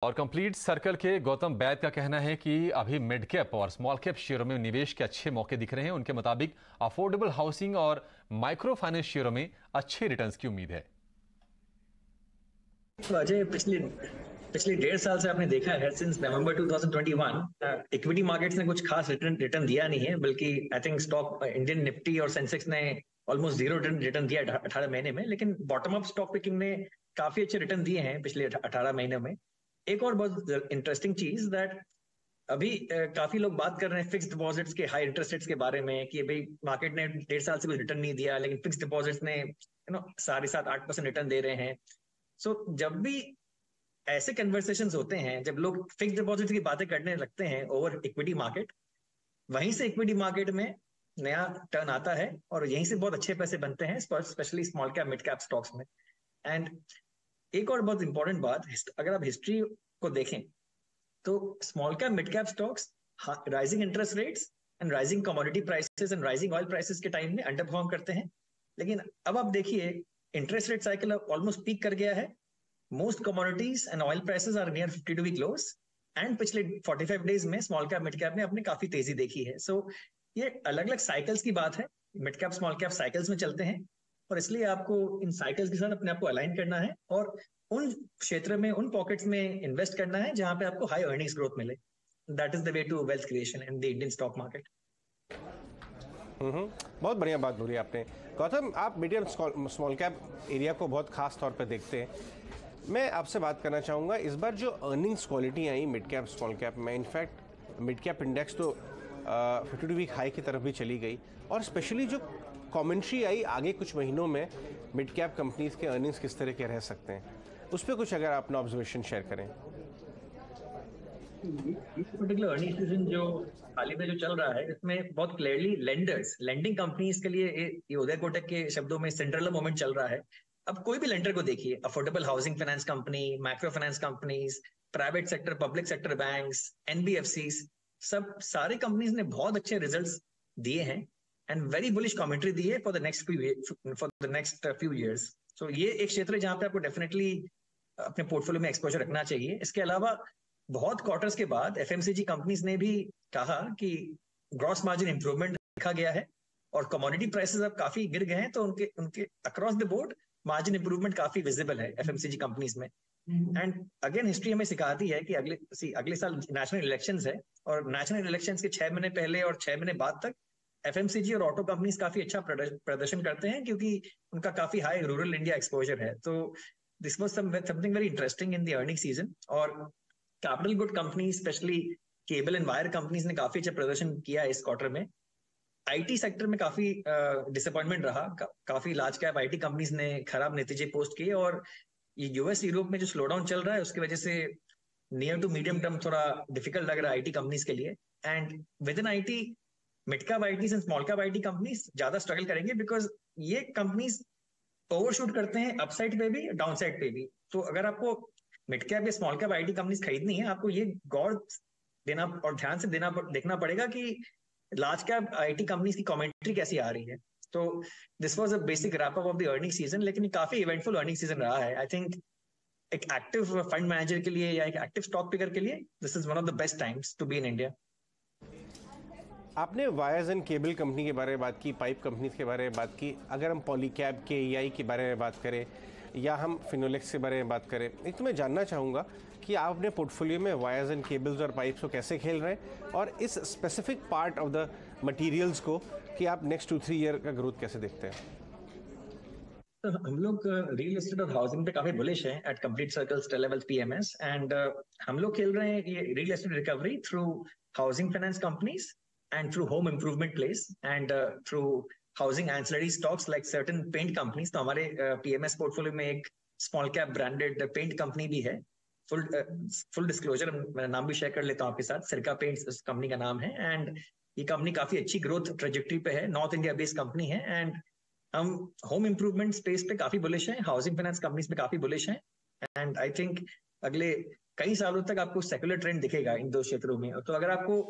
और complete circle के गौतम बैद का कहना है कि अभी मिड कैप और स्मॉल कैप शेयरों में निवेश के अच्छे मौके दिख रहे हैं। उनके मुताबिक अफोर्डेबल हाउसिंग और माइक्रो फाइनेंस शेयरों में अच्छे रिटर्न्स की उम्मीद है। तो अजय, पिछले पिछले 1.5 साल से आपने देखा है, सिंस नवंबर 2021 इक्विटी मार्केट्स ने कुछ खास रिटर्न दिया नहीं है, बल्कि I think stock Indian Nifty और सेंसेक्स ने ऑलमोस्ट जीरो रिटर्न दिया 18 महीने में। लेकिन बॉटम अप स्टॉक पिकिंग ने काफी अच्छे रिटर्न दिए हैं पिछले 18 महीने में। एक और बहुत इंटरेस्टिंग चीज दैट अभी काफी लोग बात कर रहे हैं फिक्स डिपॉजिट्स के हाई इंटरेस्ट रेट्स के बारे में कि भाई मार्केट ने 1.5 साल से कुछ रिटर्न नहीं दिया, लेकिन फिक्स डिपॉजिट्स ने 7.5-8% रिटर्न दे रहे हैं। सो जब भी ऐसे कन्वर्सेशंस होते हैं, जब लोग फिक्स डिपॉजिट की बातें करने लगते हैं ओवर इक्विटी मार्केट, वहीं से इक्विटी मार्केट में नया टर्न आता है और यहीं से बहुत अच्छे पैसे बनते हैं, specially small cap mid cap stocks में। एंड एक और बहुत इंपॉर्टेंट बात, अगर आप हिस्ट्री को देखें तो small cap mid cap stocks rising interest rates and rising commodity prices and rising oil prices के टाइम में अंडर परफॉर्म करते हैं। लेकिन अब आप देखिए, interest rate cycle almost peak कर गया है। Most commodities and oil prices are near 52-week lows, and पिछले 45 डेज में स्मॉल कैप मिड कैप ने अपनी काफी तेजी देखी है। सो ये अलग अलग साइकिल्स की बात है। Mid cap small cap cycles में चलते हैं और इसलिए आपको इन साइकिल्स के साथ अपने आप को अलाइन करना है और उन क्षेत्र में, उन पॉकेट्स में इन्वेस्ट करना है जहां पे आपको हाई अर्निंग्स ग्रोथ मिले। That is the way to wealth creation in the Indian stock market. बहुत बढ़िया बात बोली आपने गौतम। आप मीडियम स्मॉल कैप एरिया को बहुत खास तौर पे देखते हैं। मैं आपसे बात करना चाहूँगा, इस बार जो अर्निंग्स क्वालिटी आई मिड कैप स्मॉल कैप में, इनफैक्ट मिड कैप इंडेक्स तो 52 वीक हाई की तरफ भी चली गई, और स्पेशली जो कमेंट्री आई आगे कुछ महीनों में मिड कैप कंपनीज के अर्निंग्स किस तरह के रह सकते हैं, उस पर कुछ अगर आप अपना ऑब्जर्वेशन शेयर करें। पर्टिकुलर अर्निंग सीजन जो हाल ही में जो चल रहा है, इसमें बहुत क्लियरली लेंडिंग कंपनीज के लिए ये उदय कोटक के शब्दों में सिंड्रेला मोमेंट चल रहा है। अब कोई भी लेंडर को देखिए, affordable housing finance company, micro finance companies, private sector, public sector banks, NBFCs, सब सारे कंपनीज ने बहुत अच्छे रिजल्ट्स दिए हैं एंड वेरी बुलिश कमेंट्री दी है for the next few years. So ये एक क्षेत्र है जहां पे आपको डेफिनेटली अपने पोर्टफोलियो में एक्सपोजर रखना चाहिए। इसके अलावा बहुत क्वार्टर्स के बाद एफएमसीजी कंपनीज ने भी कहा कि ग्रॉस मार्जिन इंप्रूवमेंट देखा गया है और कमोडिटी प्राइसेस अब काफी गिर गए हैं, तो उनके उनके across the board margin improvement काफी विजिबल है एफएमसीजी कंपनीज में। एंड अगेन हिस्ट्री हमें सिखाती है कि अगले साल नेशनल इलेक्शंस है और नेशनल इलेक्शंस के 6 महीने पहले और 6 महीने बाद तक एफएमसीजी और ऑटो कंपनीज काफी अच्छा प्रदर्शन करते हैं, क्योंकि उनका काफी हाई रूरल इंडिया एक्सपोजर है। तो this was something very interesting in the earning season. और capital good company, specially cable and wire companies ने काफी अच्छा प्रदर्शन किया इस क्वार्टर में। आईटी सेक्टर में काफी डिसअपॉइंटमेंट रहा, काफी लार्ज कैप आईटी कंपनीज ने खराब नतीजे पोस्ट किए और ये यूएस यूरोप में जो स्लो डाउन चल रहा है उसकी वजह से नियर टू मीडियम टर्म थोड़ा डिफिकल्ट लग रहा है आईटी कंपनीज के लिए। And with in IT, mid cap IT and small cap IT companies ज्यादा स्ट्रगल करेंगे, बिकॉज ये कंपनीज ओवरशूट करते हैं अपसाइड पे भी डाउन साइड पे भी। तो अगर आपको मिड कैप या स्मॉल कैप आईटी कंपनीज खरीदनी है, आपको ये गौर देना और ध्यान से देखना पड़ेगा कि लार्ज कैप आईटी कंपनीज की कमेंट्री कैसी आ रही है। तो this was a basic wrap up of the earning season, लेकिन काफी इवेंटफुल अर्निंग सीजन रहा है। आई थिंक एक एक्टिव फंड मैनेजर के लिए या एक एक्टिव स्टॉक पिकर के लिए this is one of the best times to be in India. आपने वायर्स एंड केबल कंपनी के बारे में बात की, पाइप कंपनीज के बारे में बात की। अगर हम पॉलीकैब के EI के बारे में बात करें या हम फिनोलेक्स के बारे में बात करें, एक तो मैं जानना चाहूँगा कि आप अपने पोर्टफोलियो में वायर्स एंड केबल्स और पाइप्स को कैसे खेल रहे हैं, और इस specific part of the materials को कि आप नेक्स्ट 2-3 ईयर का ग्रोथ कैसे देखते हैं। तो हम लोग रियल एस्टेट और हाउसिंग पे काफी बुलिश हैं at complete circle Stella wealth PMS. And हम लोग खेल रहे हैं ये real estate recovery through housing finance companies and through home improvement place and through housing ancillary stocks like certain paint companies. तो हमारे पीएमएस पोर्टफोलियो में एक small cap branded paint company भी है। फुल डिस्क्लोजर, मैं नाम भी शेयर कर लेता हूँ आपके साथ, सिरका पेंट्स इस कंपनी का नाम है। एंड ये कंपनी काफी अच्छी ग्रोथ ट्रेजेक्टरी पे है, नॉर्थ इंडिया बेस्ड कंपनी है। एंड हम होम इंप्रूवमेंट स्पेस पे काफी बुलिश हैं, हाउसिंग फाइनेंस कंपनीज पे काफी बुलिश हैं। एंड आई थिंक अगले कई सालों तक आपको सेक्युलर ट्रेंड दिखेगा इन दो क्षेत्रों में। तो अगर आपको